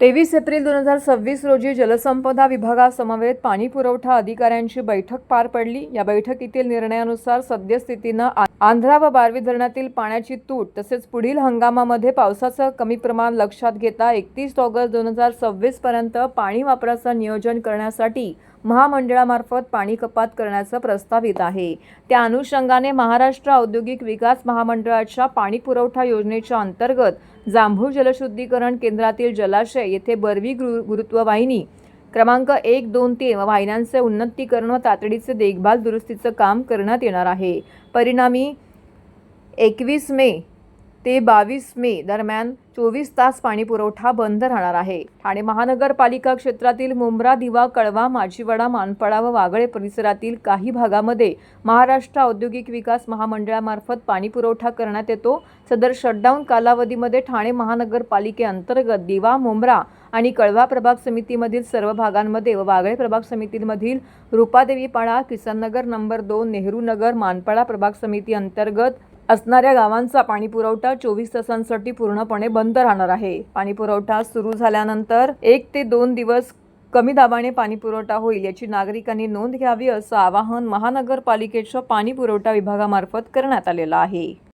23 April 2026 रोजी जलसंपदा विभागासमवेत पाणी पुरवठा अधिकाऱ्यांची बैठक पार पडली। या बैठकीतील निर्णयानुसार सद्यस्थितीनं आंध्रा व बारवी धरणातील पाण्याची तूट तसेच पुढील हंगामामध्ये पावसाचं कमी प्रमाण लक्षात घेता 31 ऑगस्ट 2026 पर्यंत पाणी वापराचं नियोजन करण्यासाठी महामंडळामार्फत पाणी कपात करण्याचं प्रस्तावित आहे। त्या अनुषंगाने महाराष्ट्र औद्योगिक विकास महामंडळाच्या पाणी पुरवठा योजनेच्या अंतर्गत जांभूळ जलशुद्धीकरण केंद्रातील जलाशय येथे बरवी गुरुत्ववाहिनी क्रमांक 1, 2, 3 व वाहिन्यांचे उन्नतीकरण व तातडीचे देखभाल दुरुस्तीचं काम करण्यात येणार आहे। परिणामी 21 मे ते 22 मे दरम्यान 24 तास पाणी पुरवठा बंद राहणार आहे। ठाणे महानगरपालिका क्षेत्रातील मुंब्रा, दिवा, कळवा, माचीवाडा, मानपाडा व वागळे परिसरातील काही भागामध्ये महाराष्ट्र औद्योगिक विकास महामंडळामार्फत पाणी पुरवठा करण्यात येतो। सदर शटडाऊन कालावधीमध्ये ठाणे महानगरपालिकेअंतर्गत दिवा, मुंब्रा आणि कळवा प्रभाग समितीमधील सर्व भागांमध्ये व वागळे प्रभाग समितीमधील रूपादेवीपाडा, किसननगर नंबर 2, नेहरू नगर, मानपाडा प्रभाग समिती अंतर्गत असणाऱ्या गावांचा पाणी पुरवठा 24 तासांसाठी पूर्णपणे बंद राहणार आहे। पाणी पुरवठा सुरू झाल्यानंतर 1 ते 2 दिवस कमी दाबाने पाणी पुरवठा होईल याची नागरिकांनी नोंद घ्यावी असं आवाहन महानगरपालिकेच्या पाणी पुरवठा विभागामार्फत करण्यात आलेलं आहे।